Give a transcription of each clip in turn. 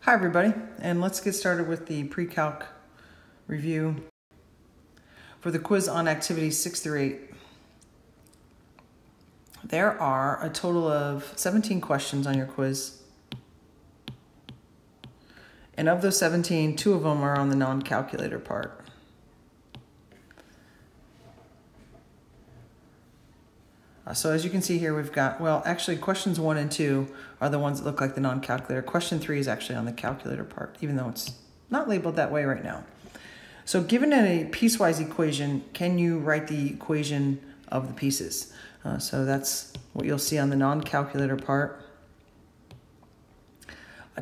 Hi everybody, and let's get started with the pre-calc review for the quiz on activities 6 through 8. There are a total of 17 questions on your quiz. And of those 17, 2 of them are on the non-calculator part. So as you can see here, we've got, well, actually questions 1 and 2 are the ones that look like the non-calculator. Question 3 is actually on the calculator part, even though it's not labeled that way right now. So given a piecewise equation, can you write the equation of the pieces? So that's what you'll see on the non-calculator part.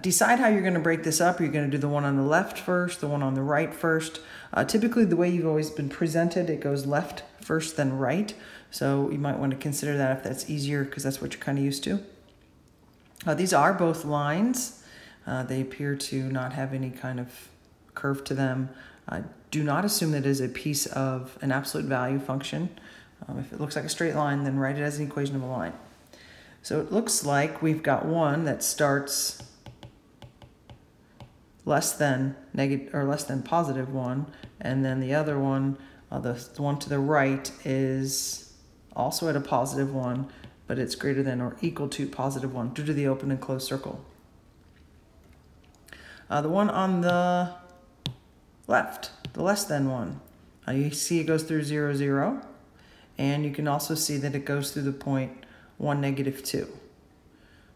Decide how you're going to break this up. You're going to do the one on the left first, the one on the right first. Typically, the way you've always been presented, it goes left first, then right. So you might want to consider that if that's easier, because that's what you're kind of used to. These are both lines. They appear to not have any kind of curve to them. Do not assume that it is a piece of an absolute value function. If it looks like a straight line, then write it as an equation of a line. So it looks like we've got one that starts less than negative or less than positive 1, and then the other one, the one to the right, is also at a positive 1, but it's greater than or equal to positive 1 due to the open and closed circle. The one on the left, the less than 1, you see it goes through 0, 0, and you can also see that it goes through the point 1, negative 2.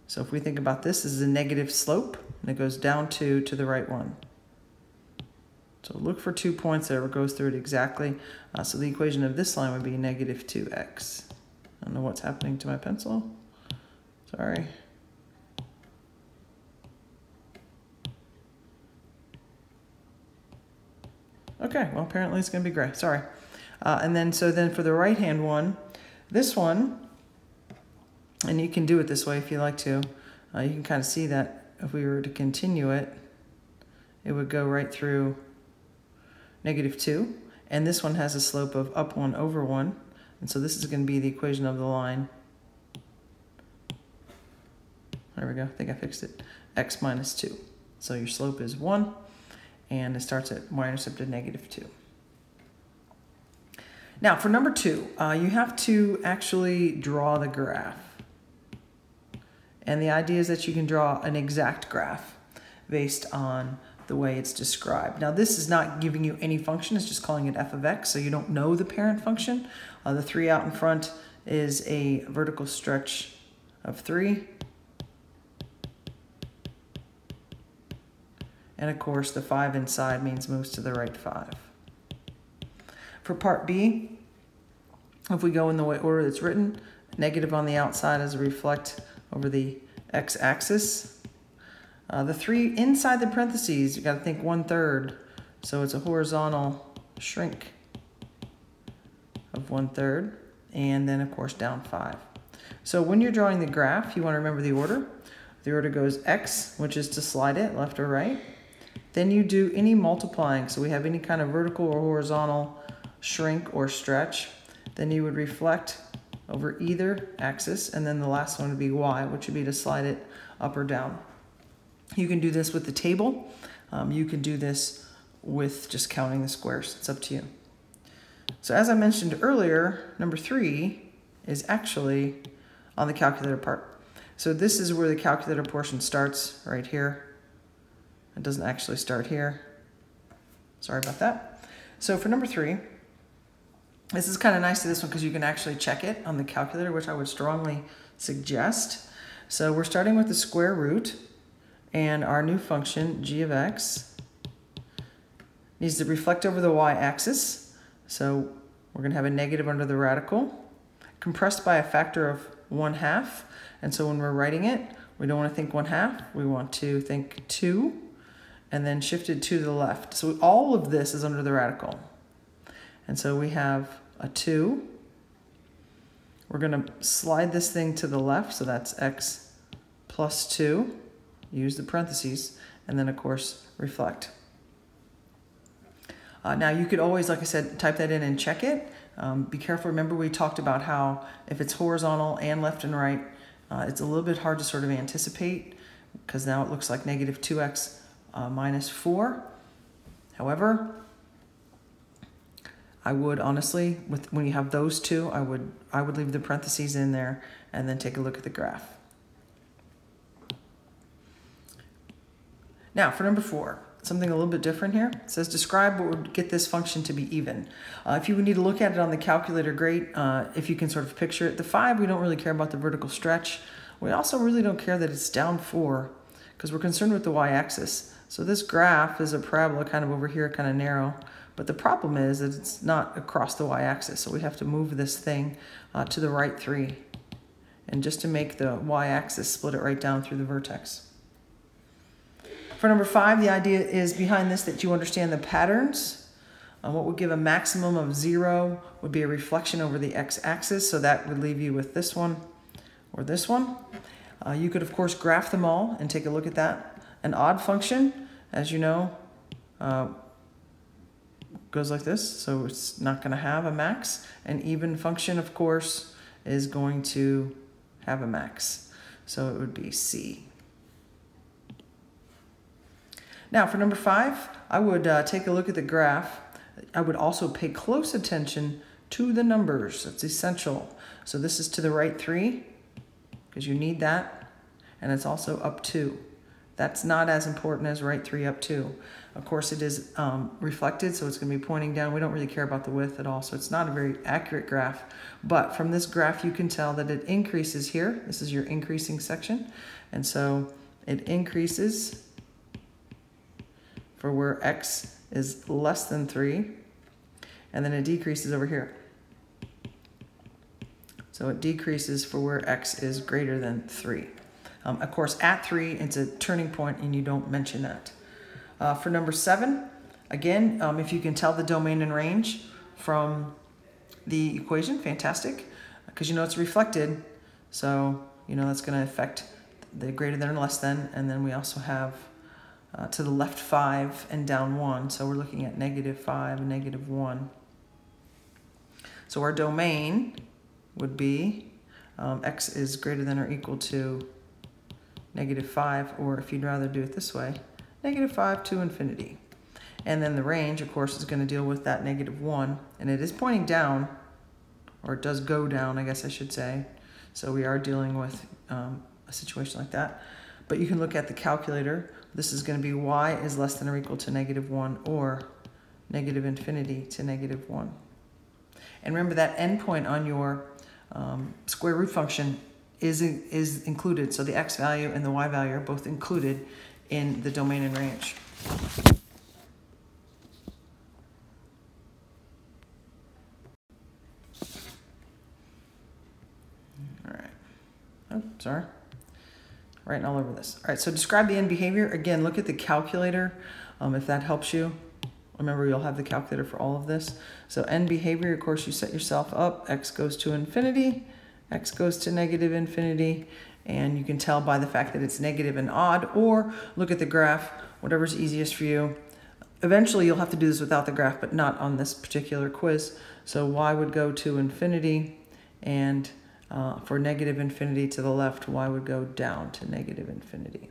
So if we think about this is a negative slope, and it goes down 2 to the right 1. So look for 2 points there, it goes through it exactly. So the equation of this line would be negative 2x. I don't know what's happening to my pencil. Sorry. Okay, well apparently it's going to be gray. Sorry. And then for the right-hand one, this one, and you can do it this way if you like to. You can kind of see that if we were to continue it, it would go right through negative 2. And this one has a slope of up 1 over 1. And so this is going to be the equation of the line. There we go. I think I fixed it. X minus 2. So your slope is 1, and it starts at y-intercept of negative 2. Now for number 2, you have to actually draw the graph. And the idea is that you can draw an exact graph based on the way it's described. Now this is not giving you any function, it's just calling it f of x, so you don't know the parent function. The 3 out in front is a vertical stretch of 3. And of course the 5 inside means moves to the right 5. For part B, if we go in the way order that's written, negative on the outside is a reflect over the x-axis. The 3 inside the parentheses, you got to think 1/3, so it's a horizontal shrink of 1/3, and then of course down 5. So when you're drawing the graph, you want to remember the order. The order goes x, which is to slide it left or right. Then you do any multiplying, so we have any kind of vertical or horizontal shrink or stretch. Then you would reflect over either axis, and then the last one would be y, which would be to slide it up or down. You can do this with the table. You can do this with just counting the squares. It's up to you. So as I mentioned earlier, number 3 is actually on the calculator part. So this is where the calculator portion starts, right here. It doesn't actually start here. Sorry about that. So for number 3, this is kind of nice to this one because you can actually check it on the calculator, which I would strongly suggest. So we're starting with the square root, and our new function, g of x, needs to reflect over the y-axis. So we're going to have a negative under the radical, compressed by a factor of 1/2. And so when we're writing it, we don't want to think 1/2. We want to think 2, and then shifted to the left. So all of this is under the radical. And so we have a 2. We're going to slide this thing to the left, so that's x plus 2. Use the parentheses, and then of course reflect. Now you could always, like I said, type that in and check it. Be careful. Remember we talked about how if it's horizontal and left and right, it's a little bit hard to sort of anticipate because now it looks like negative 2x minus 4. However, I would honestly, when you have those two, I would leave the parentheses in there and then take a look at the graph. Now for number 4, something a little bit different here. It says describe what would get this function to be even. If you would need to look at it on the calculator, great. If you can sort of picture it. The 5, we don't really care about the vertical stretch. We also really don't care that it's down 4 because we're concerned with the y-axis. So this graph is a parabola kind of over here, kind of narrow. But the problem is that it's not across the y-axis. So we have to move this thing to the right 3. And just to make the y-axis, split it right down through the vertex. For number 5, the idea is behind this that you understand the patterns. What would give a maximum of 0 would be a reflection over the x-axis, so that would leave you with this one or this one. You could, of course, graph them all and take a look at that. An odd function, as you know, goes like this, so it's not going to have a max. An even function, of course, is going to have a max, so it would be C. Now for number 5, I would take a look at the graph. I would also pay close attention to the numbers. It's essential. So this is to the right 3, because you need that, and it's also up 2. That's not as important as right 3 up 2. Of course it is reflected, so it's going to be pointing down. We don't really care about the width at all, so it's not a very accurate graph. But from this graph you can tell that it increases here. This is your increasing section, and so it increases for where x is less than 3, and then it decreases over here. So it decreases for where x is greater than 3. Of course, at 3, it's a turning point, and you don't mention that. For number 7, again, if you can tell the domain and range from the equation, fantastic, because you know it's reflected, so you know that's going to affect the greater than or less than, and then we also have to the left 5 and down 1, so we're looking at negative 5 and negative 1. So our domain would be x is greater than or equal to negative 5, or if you'd rather do it this way, negative 5 to infinity. And then the range, of course, is going to deal with that negative 1, and it is pointing down, or it does go down, I guess I should say. So we are dealing with a situation like that. But you can look at the calculator. This is going to be y is less than or equal to negative 1, or negative infinity to negative 1. And remember that endpoint on your square root function is included. So the x value and the y value are both included in the domain and range. All right. Oh, sorry. Writing all over this. All right, so describe the end behavior. Again, look at the calculator if that helps you. Remember, you'll have the calculator for all of this. So end behavior, of course, you set yourself up. X goes to infinity, x goes to negative infinity, and you can tell by the fact that it's negative and odd, or look at the graph, whatever's easiest for you. Eventually, you'll have to do this without the graph, but not on this particular quiz. So y would go to infinity, and for negative infinity to the left, y would go down to negative infinity.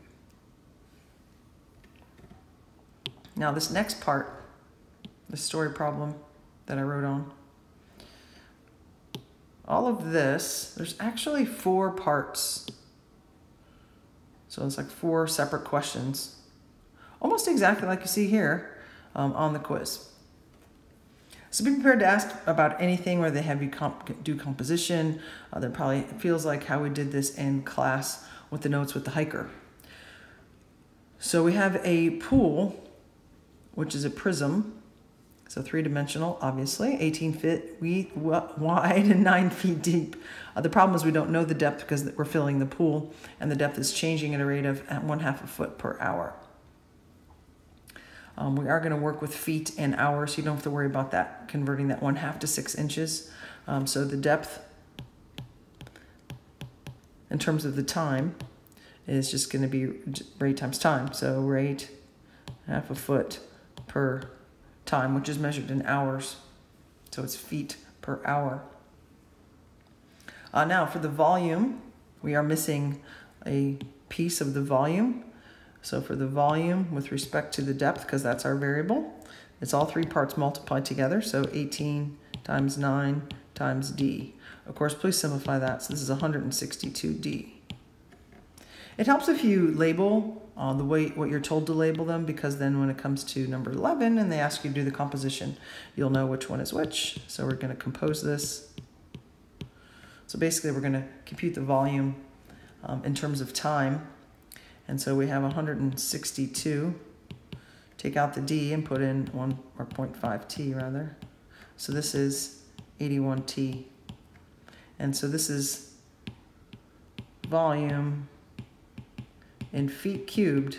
Now this next part, the story problem that I wrote on, all of this, there's actually 4 parts. So it's like 4 separate questions, almost exactly like you see here on the quiz. So be prepared to ask about anything where they have you do composition. That probably feels like how we did this in class with the notes with the hiker. So we have a pool, which is a prism. So 3-dimensional, obviously, 18 feet wide and 9 feet deep. The problem is we don't know the depth because we're filling the pool, and the depth is changing at a rate of 1/2 a foot per hour. We are going to work with feet and hours, so you don't have to worry about that, converting that 1/2 to 6 inches. So the depth, in terms of the time, is just going to be rate times time. So rate 1/2 a foot per time, which is measured in hours. So it's feet per hour. Now for the volume, we are missing a piece of the volume. So for the volume with respect to the depth, because that's our variable, it's all three parts multiplied together. So 18 times 9 times d. Of course, please simplify that. So this is 162d. It helps if you label the way what you're told to label them, because then when it comes to number 11 and they ask you to do the composition, you'll know which one is which. So we're going to compose this. So basically we're going to compute the volume in terms of time. And so we have 162. Take out the d and put in 0.5 t rather. So this is 81t. And so this is volume in feet cubed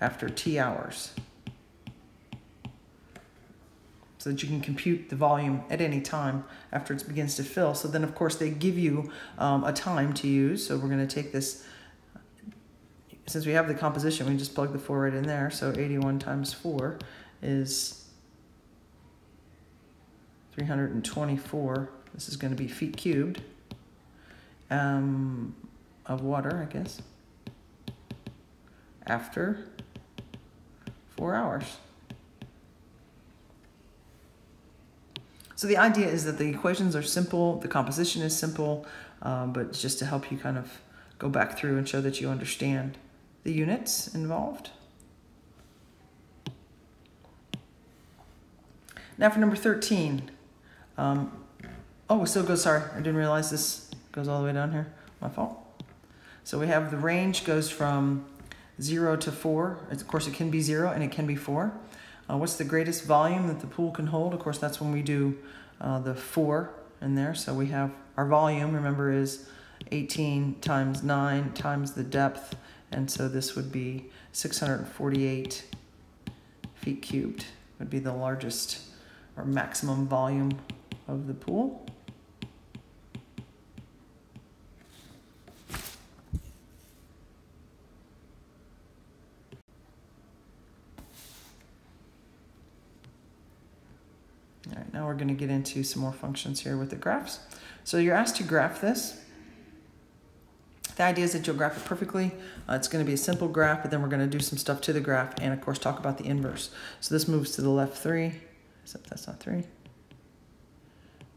after t hours. So that you can compute the volume at any time after it begins to fill. So then of course they give you a time to use. So we're going to take this, since we have the composition, we just plug the 4 right in there. So 81 times 4 is 324. This is going to be feet cubed of water, I guess, after 4 hours. So the idea is that the equations are simple, the composition is simple, but it's just to help you kind of go back through and show that you understand the units involved. Now for number 13. Oh, it still goes, sorry, I didn't realize this goes all the way down here. My fault. So we have the range goes from 0 to 4. Of course, it can be 0 and it can be 4. What's the greatest volume that the pool can hold? Of course, that's when we do the 4 in there. So we have our volume, remember, is 18 times 9 times the depth. And so this would be 648 feet cubed would be the largest or maximum volume of the pool. All right, now we're going to get into some more functions here with the graphs. So you're asked to graph this. The idea is that you'll graph it perfectly. It's going to be a simple graph, but then we're going to do some stuff to the graph and, of course, talk about the inverse. So this moves to the left 3, except that's not 3.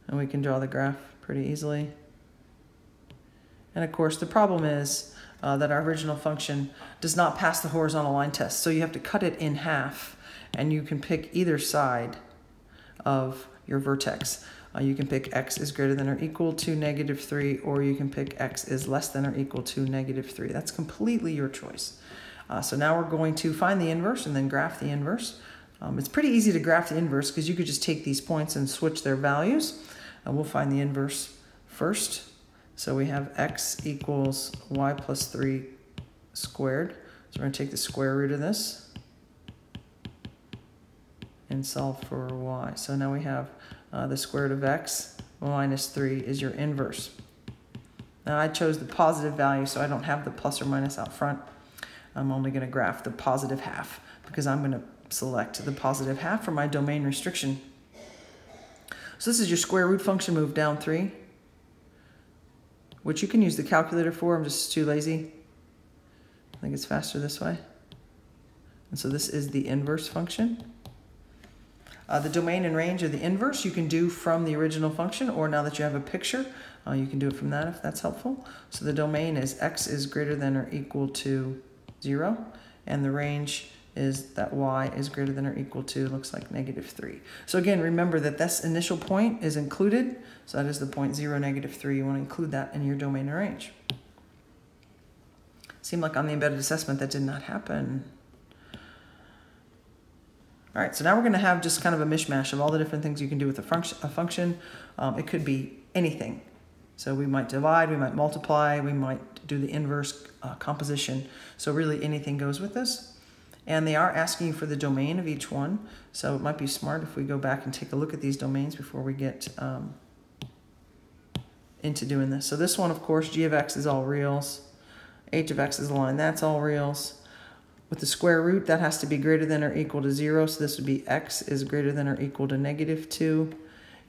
And we can draw the graph pretty easily. And, of course, the problem is that our original function does not pass the horizontal line test. So you have to cut it in half, and you can pick either side of your vertex. You can pick x is greater than or equal to -3, or you can pick x is less than or equal to -3. That's completely your choice. So now we're going to find the inverse and then graph the inverse. It's pretty easy to graph the inverse because you could just take these points and switch their values. We'll find the inverse first. So we have x equals y plus 3 squared. So we're going to take the square root of this and solve for y. So now we have the square root of x minus 3 is your inverse. Now I chose the positive value, so I don't have the plus or minus out front. I'm only going to graph the positive half because I'm going to select the positive half for my domain restriction. So this is your square root function moved down 3, which you can use the calculator for. I'm just too lazy. I think it's faster this way. And so this is the inverse function. The domain and range of the inverse you can do from the original function, or now that you have a picture, you can do it from that if that's helpful. So the domain is x is greater than or equal to 0, and the range is that y is greater than or equal to, looks like -3. So again, remember that this initial point is included, so that is the point 0, -3. You want to include that in your domain and range. Seemed like on the embedded assessment that did not happen. All right, so now we're going to have just kind of a mishmash of all the different things you can do with a function. It could be anything. So we might divide, we might multiply, we might do the inverse composition. So really anything goes with this. And they are asking you for the domain of each one. So it might be smart if we go back and take a look at these domains before we get into doing this. So this one, of course, g of x is all reals. H of x is a line, that's all reals. With the square root, that has to be greater than or equal to 0. So this would be x is greater than or equal to -2.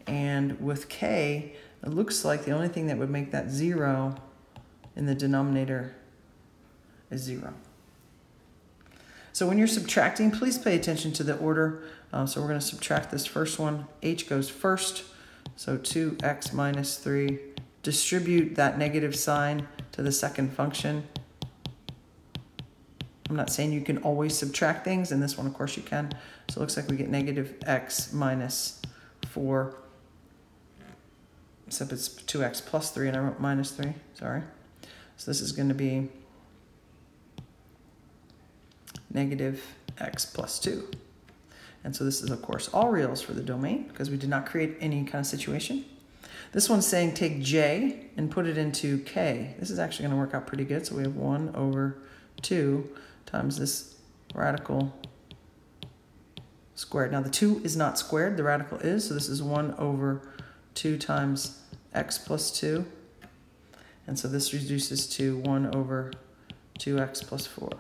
And with k, it looks like the only thing that would make that 0 in the denominator is 0. So when you're subtracting, please pay attention to the order. So we're going to subtract this first one. H goes first. So 2x minus 3. Distribute that negative sign to the second function. I'm not saying you can always subtract things. In this one, of course, you can. So it looks like we get negative x minus 4. Except it's 2x plus 3, and I wrote minus 3. Sorry. So this is going to be negative x plus 2. And so this is, of course, all reals for the domain because we did not create any kind of situation. This one's saying take j and put it into k. This is actually going to work out pretty good. So we have 1 over 2 times this radical squared. Now the 2 is not squared, the radical is. So this is 1 over 2 times x plus 2. And so this reduces to 1 over 2x plus 4.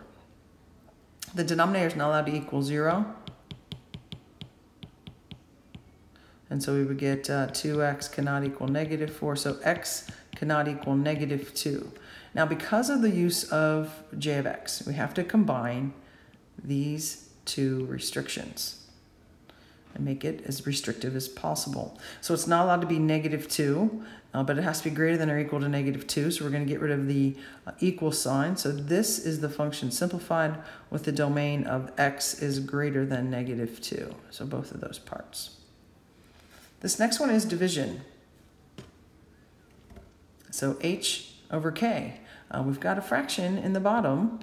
The denominator is not allowed to equal 0. And so we would get 2x cannot equal negative 4. So x cannot equal negative 2. Now because of the use of j of x, we have to combine these two restrictions and make it as restrictive as possible. So it's not allowed to be negative 2, but it has to be greater than or equal to negative 2. So we're going to get rid of the equal sign. So this is the function simplified with the domain of x is greater than negative 2. So both of those parts. This next one is division. So h over k. We've got a fraction in the bottom.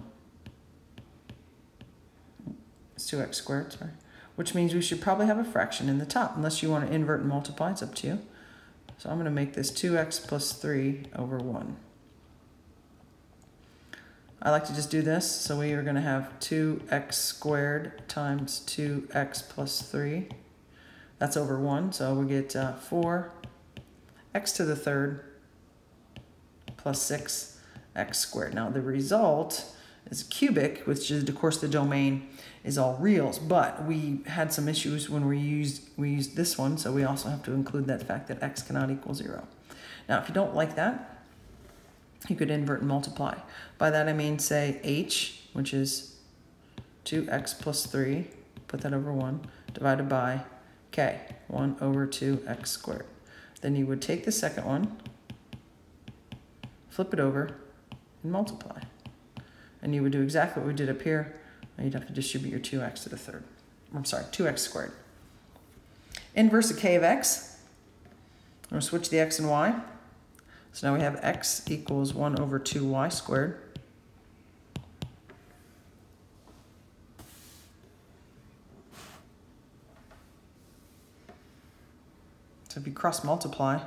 It's 2x squared, sorry. Which means we should probably have a fraction in the top, unless you want to invert and multiply, it's up to you. So I'm going to make this 2x plus 3 over 1. I like to just do this, so we are going to have 2x squared times 2x plus 3. That's over 1, so we get 4x to the third plus 6x squared. Now the result is cubic, which is, of course, the domain is all reals, but we had some issues when we used this one, so we also have to include that fact that x cannot equal 0. Now, if you don't like that, you could invert and multiply. By that I mean, say, h, which is 2x plus 3, put that over 1, divided by k, 1 over 2x squared. Then you would take the second one, flip it over, and multiply. And you would do exactly what we did up here. You'd have to distribute your 2x to the third. I'm sorry, 2x squared. Inverse of k of x. I'm going to switch the x and y. So now we have x equals 1 over 2y squared. So if you cross multiply,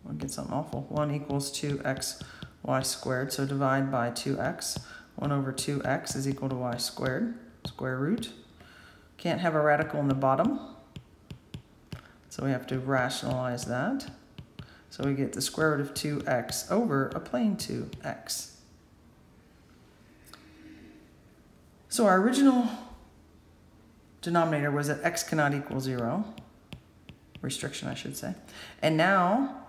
we'll get something awful. 1 equals 2xy squared. So divide by 2x. 1 over 2x is equal to y squared, square root. Can't have a radical in the bottom, so we have to rationalize that. So we get the square root of 2x over a plane 2x. So our original denominator was that x cannot equal 0, restriction I should say. And now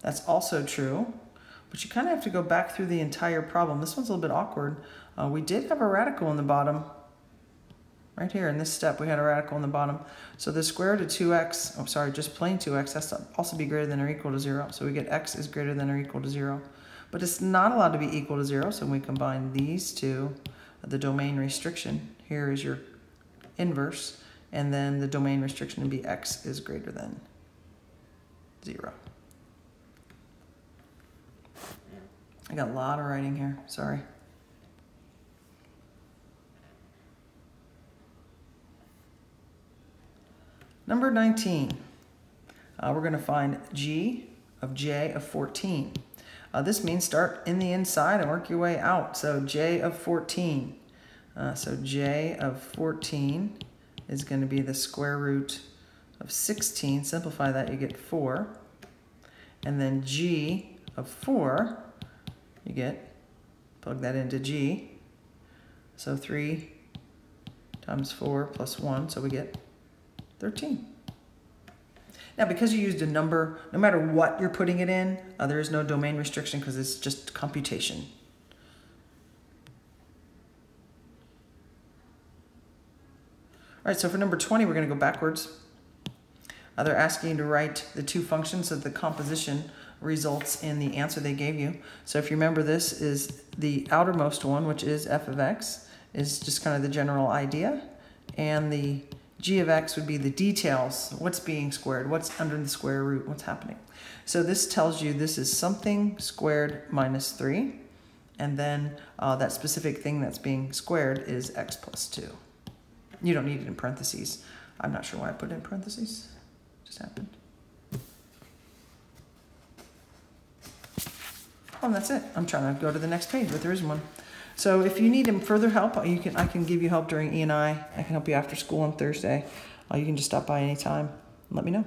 that's also true. But you kind of have to go back through the entire problem. This one's a little bit awkward. We did have a radical in the bottom. Right here in this step, we had a radical in the bottom. So the square root of 2x, oh sorry, just plain 2x, has to also be greater than or equal to 0. So we get x is greater than or equal to 0. But it's not allowed to be equal to 0, so when we combine these two, the domain restriction, here is your inverse, and then the domain restriction would be x is greater than 0. I got a lot of writing here, sorry. Number 19, we're going to find g of j of 14. This means start in the inside and work your way out. So j of 14. So j of 14 is going to be the square root of 16. Simplify that, you get 4. And then g of 4, you get, plug that into g. So 3 times 4 plus 1, so we get 13. Now, because you used a number, no matter what you're putting it in, there is no domain restriction because it's just computation. right, so for number 20, we're going to go backwards. They're asking you to write the two functions of the composition results in the answer they gave you. So if you remember, this is the outermost one, which is f of x, is just kind of the general idea. And the g of x would be the details, what's being squared, what's under the square root, what's happening. So this tells you this is something squared minus 3. And then that specific thing that's being squared is x plus 2. You don't need it in parentheses. I'm not sure why I put it in parentheses. Just happened. Oh, and that's it. I'm trying to go to the next page, but there isn't one. So if you need further help, I can give you help during E&I. I can help you after school on Thursday. You can just stop by anytime and let me know.